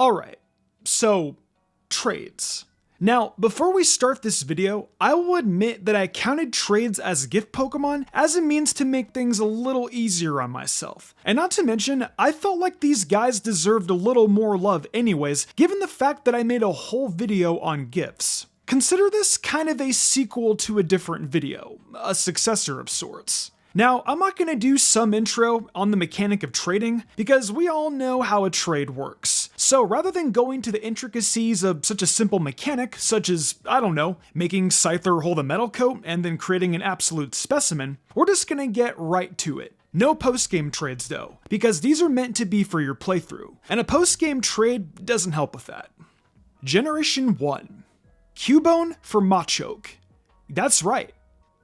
Alright, so trades. Now, before we start this video, I will admit that I counted trades as gift Pokemon as a means to make things a little easier on myself. And not to mention, I felt like these guys deserved a little more love anyways, given the fact that I made a whole video on gifts. Consider this kind of a sequel to a different video, a successor of sorts. Now, I'm not going to do some intro on the mechanic of trading, because we all know how a trade works. So rather than going to the intricacies of such a simple mechanic, such as, I don't know, making Scyther hold a metal coat and then creating an absolute specimen, we're just going to get right to it. No post-game trades though, because these are meant to be for your playthrough, and a post-game trade doesn't help with that. Generation 1. Cubone for Machoke. That's right,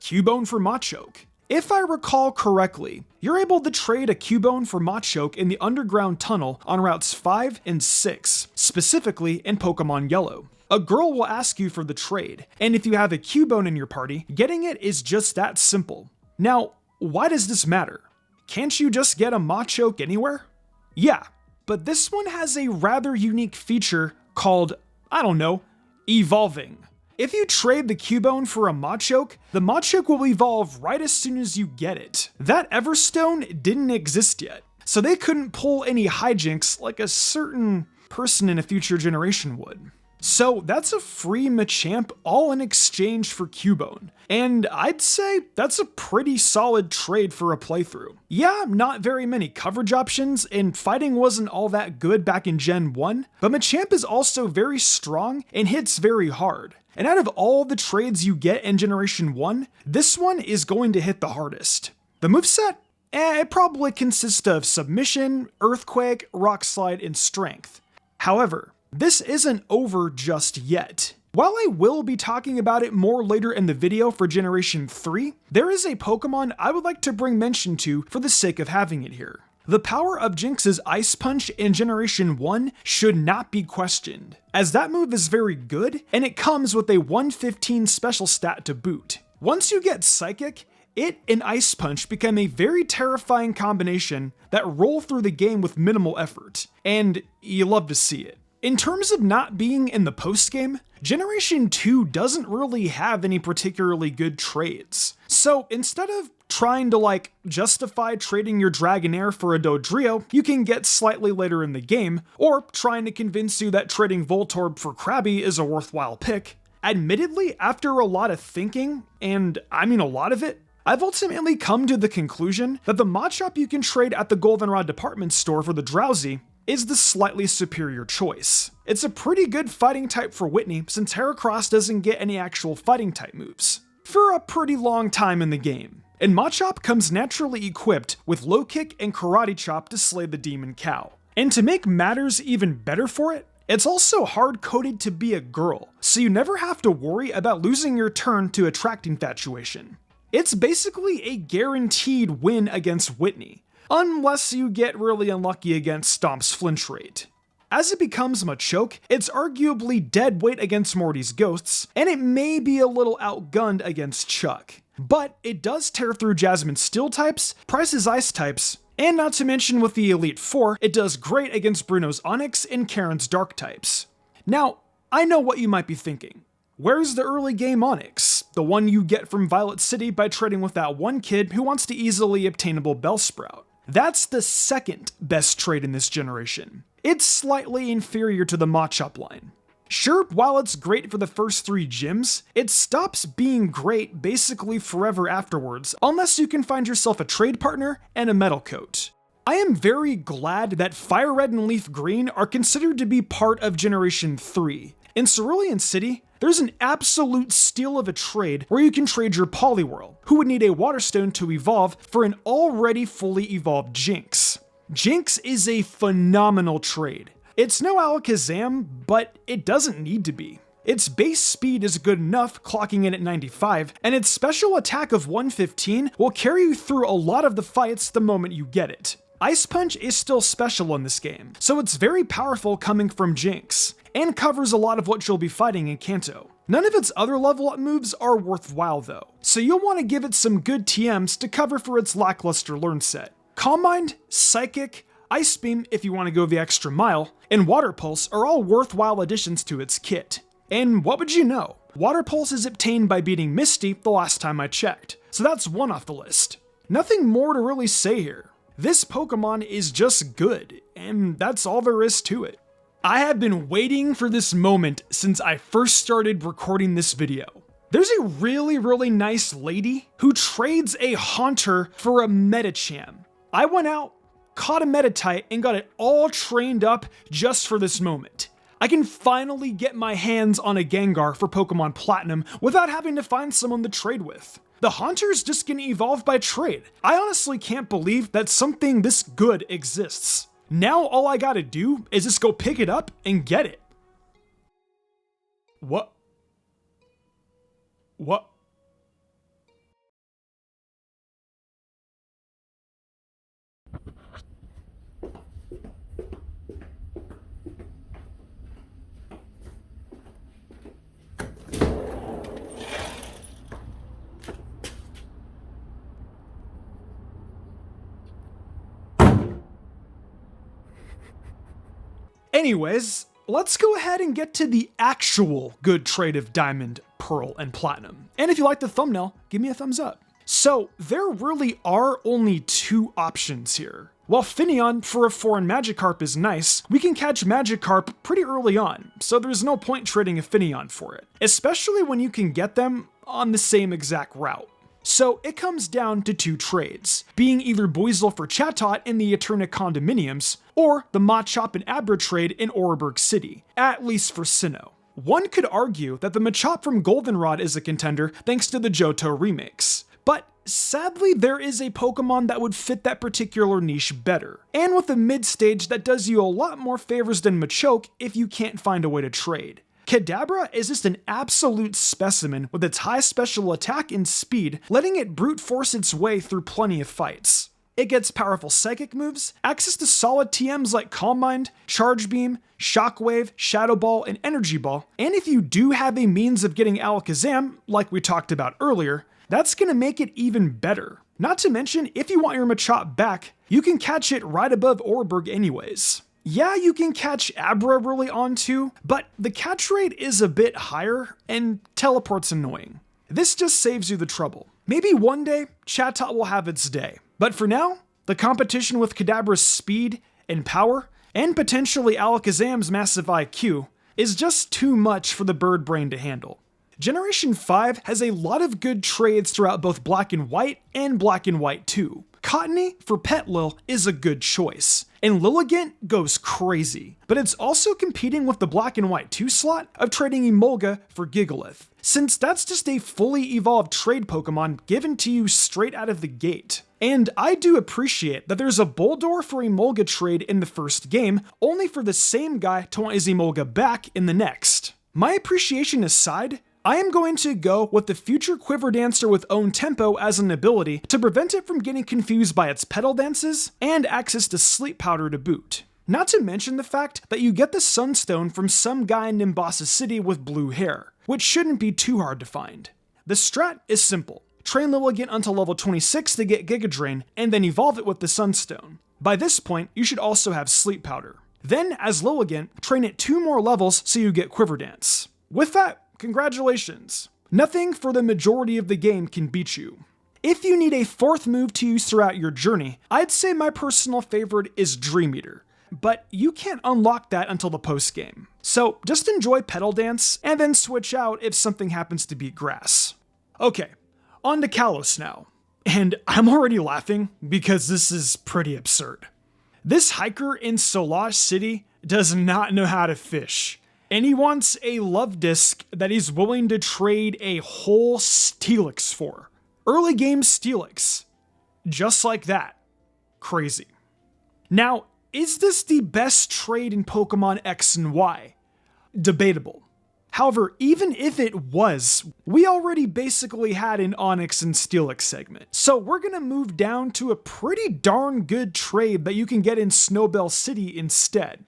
Cubone for Machoke. If I recall correctly, you're able to trade a Cubone for Machoke in the underground tunnel on routes 5 and 6, specifically in Pokemon Yellow. A girl will ask you for the trade, and if you have a Cubone in your party, getting it is just that simple. Now, why does this matter? Can't you just get a Machoke anywhere? Yeah, but this one has a rather unique feature called, I don't know, evolving. If you trade the Cubone for a Machoke, the Machoke will evolve right as soon as you get it. That Everstone didn't exist yet, so they couldn't pull any hijinks like a certain person in a future generation would. So that's a free Machamp all in exchange for Cubone, and I'd say that's a pretty solid trade for a playthrough. Yeah, not very many coverage options, and fighting wasn't all that good back in Gen 1, but Machamp is also very strong and hits very hard. And out of all the trades you get in Generation 1, this one is going to hit the hardest. The moveset? It probably consists of Submission, Earthquake, Rock Slide, and Strength. However, this isn't over just yet. While I will be talking about it more later in the video for Generation 3, there is a Pokemon I would like to bring mention to for the sake of having it here. The power of Jynx's Ice Punch in Generation 1 should not be questioned, as that move is very good, and it comes with a 115 special stat to boot. Once you get Psychic, it and Ice Punch become a very terrifying combination that roll through the game with minimal effort, and you love to see it. In terms of not being in the post-game, Generation 2 doesn't really have any particularly good trades. So instead of trying to justify trading your Dragonair for a Dodrio you can get slightly later in the game, or trying to convince you that trading Voltorb for Krabby is a worthwhile pick, admittedly, after a lot of thinking, and I mean a lot of it, I've ultimately come to the conclusion that the Machamp you can trade at the Goldenrod department store for the Drowsy is the slightly superior choice. It's a pretty good fighting type for Whitney since Heracross doesn't get any actual fighting type moves for a pretty long time in the game. And Machamp comes naturally equipped with Low Kick and Karate Chop to slay the Demon Cow. And to make matters even better for it, it's also hard-coded to be a girl, so you never have to worry about losing your turn to Attract Infatuation. It's basically a guaranteed win against Whitney, unless you get really unlucky against Stomp's flinch rate. As it becomes Machoke, it's arguably dead weight against Morty's ghosts, and it may be a little outgunned against Chuck. But it does tear through Jasmine's steel types, Price's ice types, and not to mention with the Elite Four, it does great against Bruno's Onyx and Karen's dark types. Now, I know what you might be thinking. Where's the early game Onyx? The one you get from Violet City by trading with that one kid who wants the easily obtainable Bellsprout. That's the second best trade in this generation. It's slightly inferior to the Machamp line. Sure, while it's great for the first 3 gyms, it stops being great basically forever afterwards, unless you can find yourself a trade partner and a metal coat. I am very glad that Fire Red and Leaf Green are considered to be part of Generation 3. In Cerulean City, there's an absolute steal of a trade where you can trade your Poliwhirl, who would need a Water Stone to evolve, for an already fully evolved Jynx. Jynx is a phenomenal trade. It's no Alakazam, but it doesn't need to be. Its base speed is good enough, clocking in at 95, and its special attack of 115 will carry you through a lot of the fights the moment you get it. Ice Punch is still special in this game, so it's very powerful coming from Jynx, and covers a lot of what you'll be fighting in Kanto. None of its other level up moves are worthwhile though, so you'll want to give it some good TMs to cover for its lackluster learn set. Calm Mind, Psychic, Ice Beam if you want to go the extra mile, and Water Pulse are all worthwhile additions to its kit. And what would you know? Water Pulse is obtained by beating Misty the last time I checked, so that's one off the list. Nothing more to really say here. This Pokemon is just good, and that's all there is to it. I have been waiting for this moment since I first started recording this video. There's a really nice lady who trades a Haunter for a Medicham. I went out, caught a Meditite, and got it all trained up just for this moment. I can finally get my hands on a Gengar for Pokemon Platinum without having to find someone to trade with. The Haunter's just gonna evolve by trade. I honestly can't believe that something this good exists. Now all I gotta do is just go pick it up and get it. What? Anyways, let's go ahead and get to the actual good trade of Diamond, Pearl, and Platinum. And if you like the thumbnail, give me a thumbs up. So there really are only two options here. While Finneon for a foreign Magikarp is nice, we can catch Magikarp pretty early on, so there's no point trading a Finneon for it, especially when you can get them on the same exact route. So it comes down to two trades, being either Boizel for Chatot in the Eterna Condominiums, or the Machamp and Abra trade in Oreburgh City, at least for Sinnoh. One could argue that the Machamp from Goldenrod is a contender thanks to the Johto remakes, but sadly there is a Pokemon that would fit that particular niche better, and with a mid-stage that does you a lot more favors than Machoke if you can't find a way to trade. Kadabra is just an absolute specimen with its high special attack and speed, letting it brute force its way through plenty of fights. It gets powerful psychic moves, access to solid TMs like Calm Mind, Charge Beam, Shockwave, Shadow Ball, and Energy Ball, and if you do have a means of getting Alakazam, like we talked about earlier, that's gonna make it even better. Not to mention, if you want your Machop back, you can catch it right above Oreburgh anyways. Yeah, you can catch Abra really on too, but the catch rate is a bit higher, and teleport's annoying. This just saves you the trouble. Maybe one day, Chatot will have its day, but for now, the competition with Kadabra's speed and power, and potentially Alakazam's massive IQ, is just too much for the bird brain to handle. Generation 5 has a lot of good trades throughout both Black and White and Black and White 2. Cottony for Petlil is a good choice, and Lilligant goes crazy, but it's also competing with the Black and White 2 slot of trading Emolga for Gigalith, since that's just a fully evolved trade Pokemon given to you straight out of the gate. And I do appreciate that there's a Boldore for Emolga trade in the first game, only for the same guy to want his Emolga back in the next. My appreciation aside, I am going to go with the future Quiver Dancer with Own Tempo as an ability to prevent it from getting confused by its petal dances, and access to Sleep Powder to boot. Not to mention the fact that you get the Sunstone from some guy in Nimbasa City with blue hair, which shouldn't be too hard to find. The strat is simple. Train Lilligant until level 26 to get Giga Drain, and then evolve it with the Sunstone. By this point, you should also have Sleep Powder. Then, as Lilligant, train it 2 more levels so you get Quiver Dance. With that, congratulations. Nothing for the majority of the game can beat you. If you need a 4th move to use throughout your journey, I'd say my personal favorite is Dream Eater, but you can't unlock that until the post-game. So just enjoy Petal Dance, and then switch out if something happens to beat Grass. Okay, on to Kalos now. And I'm already laughing because this is pretty absurd. This hiker in Solage City does not know how to fish. And he wants a love disc that he's willing to trade a whole Steelix for. Early game Steelix. Just like that. Crazy. Now, is this the best trade in Pokemon X and Y? Debatable. However, even if it was, we already basically had an Onyx and Steelix segment. So we're gonna move down to a pretty darn good trade that you can get in Snowbell City instead.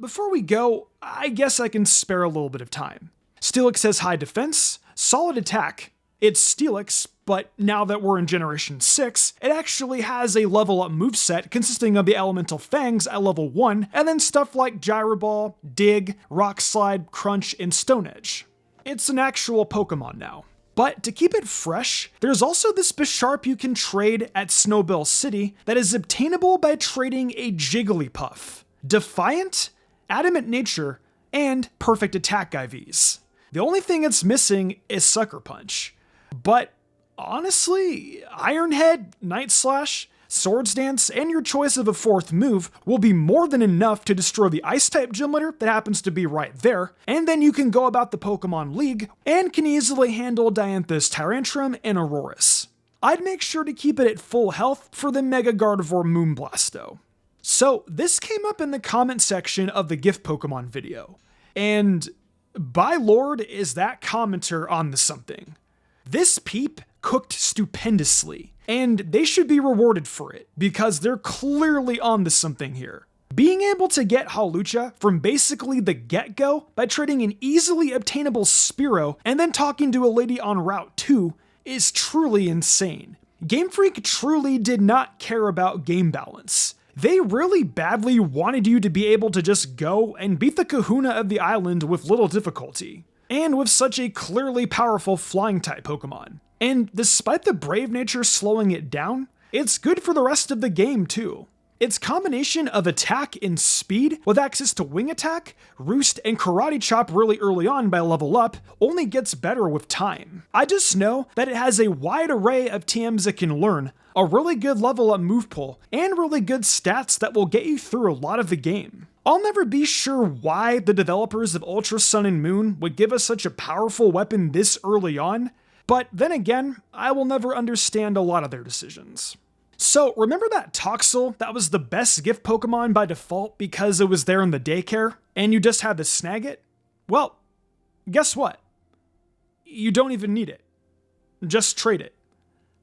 Before we go, I guess I can spare a little bit of time. Steelix has high defense, solid attack. It's Steelix, but now that we're in Generation 6, it actually has a level up moveset consisting of the Elemental Fangs at level 1, and then stuff like Gyro Ball, Dig, Rock Slide, Crunch, and Stone Edge. It's an actual Pokemon now. But to keep it fresh, there's also this Bisharp you can trade at Snowbell City that is obtainable by trading a Jigglypuff, Defiant, Adamant Nature, and Perfect Attack IVs. The only thing it's missing is Sucker Punch. But honestly, Iron Head, Night Slash, Swords Dance, and your choice of a fourth move will be more than enough to destroy the Ice-type gym leader that happens to be right there, and then you can go about the Pokemon League and can easily handle Dianthus Tyrantrum and Aurorus. I'd make sure to keep it at full health for the Mega Gardevoir Moonblast though. So this came up in the comment section of the Gift Pokemon video, and by Lord is that commenter on to something. This peep cooked stupendously, and they should be rewarded for it, because they're clearly on to something here. Being able to get Hawlucha from basically the get-go by trading an easily obtainable Spearow and then talking to a lady on Route 2 is truly insane. Game Freak truly did not care about game balance. They really badly wanted you to be able to just go and beat the kahuna of the island with little difficulty, and with such a clearly powerful flying-type Pokemon. And despite the Brave Nature slowing it down, it's good for the rest of the game too. Its combination of attack and speed, with access to Wing Attack, Roost, and Karate Chop really early on by level up, only gets better with time. I just know that it has a wide array of TMs it can learn, a really good level up move pool, and really good stats that will get you through a lot of the game. I'll never be sure why the developers of Ultra Sun and Moon would give us such a powerful weapon this early on, but then again, I will never understand a lot of their decisions. So remember that Toxel that was the best gift Pokemon by default because it was there in the daycare, and you just had to snag it? Well, guess what? You don't even need it. Just trade it.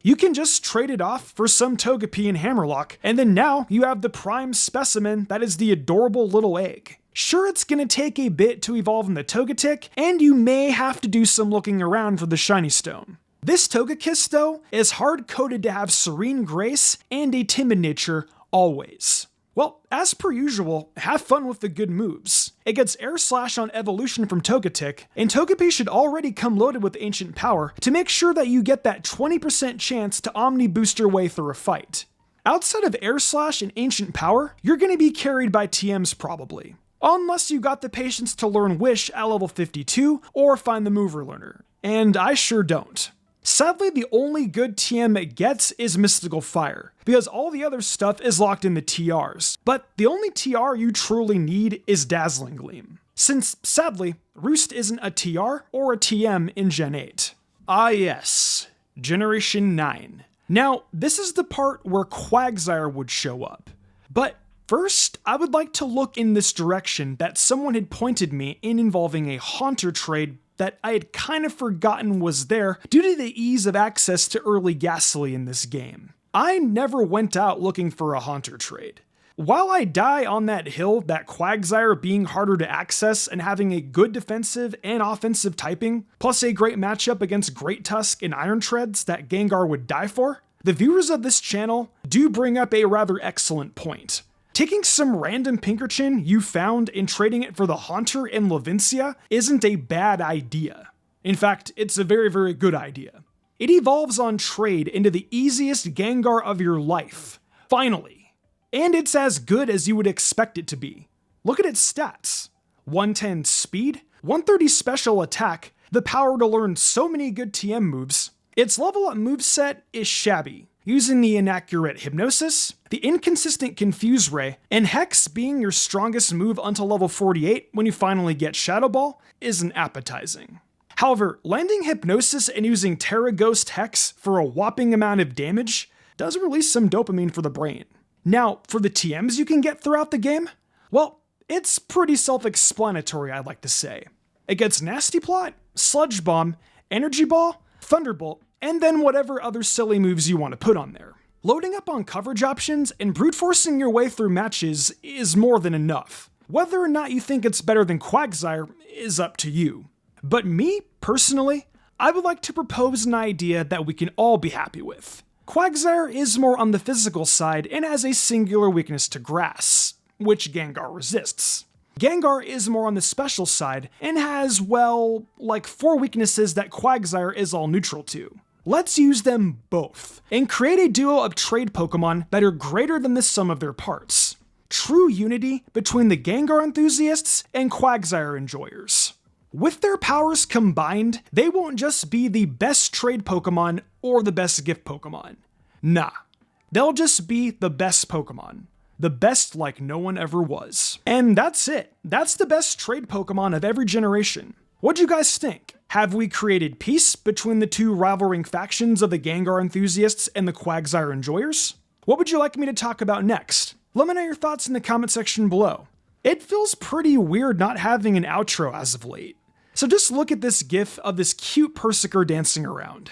You can just trade it off for some Togepi and Hammerlock, and then now you have the prime specimen that is the adorable little egg. Sure, it's gonna take a bit to evolve in the Togetic, and you may have to do some looking around for the shiny stone. This Togekiss, though, is hard-coded to have serene grace and a timid nature always. Well, as per usual, have fun with the good moves. It gets Air Slash on evolution from Togetic, and Togepi should already come loaded with Ancient Power to make sure that you get that 20% chance to Omni Boost your way through a fight. Outside of Air Slash and Ancient Power, you're gonna be carried by TMs probably. Unless you got the patience to learn Wish at level 52 or find the Mover Learner, and I sure don't. Sadly, the only good TM it gets is Mystical Fire, because all the other stuff is locked in the TRs, but the only TR you truly need is Dazzling Gleam, since sadly, Roost isn't a TR or a TM in Gen 8. Ah yes, Generation 9. Now, this is the part where Quagsire would show up, but first, I would like to look in this direction that someone had pointed me in involving a Haunter trade that I had kind of forgotten was there due to the ease of access to early Ghastly in this game. I never went out looking for a Haunter trade. While I die on that hill that Quagsire being harder to access and having a good defensive and offensive typing, plus a great matchup against Great Tusk and Iron Treads that Gengar would die for, the viewers of this channel do bring up a rather excellent point. Taking some random Pinkerton you found and trading it for the Haunter in Levincia isn't a bad idea. In fact, it's a very, very good idea. It evolves on trade into the easiest Gengar of your life. Finally. And it's as good as you would expect it to be. Look at its stats. 110 speed, 130 special attack, the power to learn so many good TM moves. Its level up moveset is shabby, using the inaccurate Hypnosis, the inconsistent Confuse Ray, and Hex being your strongest move until level 48 when you finally get Shadow Ball isn't appetizing. However, landing Hypnosis and using Terra Ghost Hex for a whopping amount of damage does release some dopamine for the brain. Now, for the TMs you can get throughout the game, well, it's pretty self-explanatory, I'd like to say. It gets Nasty Plot, Sludge Bomb, Energy Ball, Thunderbolt, and then whatever other silly moves you want to put on there. Loading up on coverage options and brute forcing your way through matches is more than enough. Whether or not you think it's better than Quagsire is up to you. But me, personally, I would like to propose an idea that we can all be happy with. Quagsire is more on the physical side and has a singular weakness to grass, which Gengar resists. Gengar is more on the special side and has, well, like 4 weaknesses that Quagsire is all neutral to. Let's use them both and create a duo of trade Pokemon that are greater than the sum of their parts. True unity between the Gengar enthusiasts and Quagsire enjoyers. With their powers combined, they won't just be the best trade Pokemon or the best gift Pokemon. Nah, they'll just be the best Pokemon. The best like no one ever was. And that's it. That's the best trade Pokemon of every generation. What'd you guys think? Have we created peace between the two rivaling factions of the Gengar enthusiasts and the Quagsire enjoyers? What would you like me to talk about next? Let me know your thoughts in the comment section below. It feels pretty weird not having an outro as of late. So just look at this gif of this cute Persiker dancing around.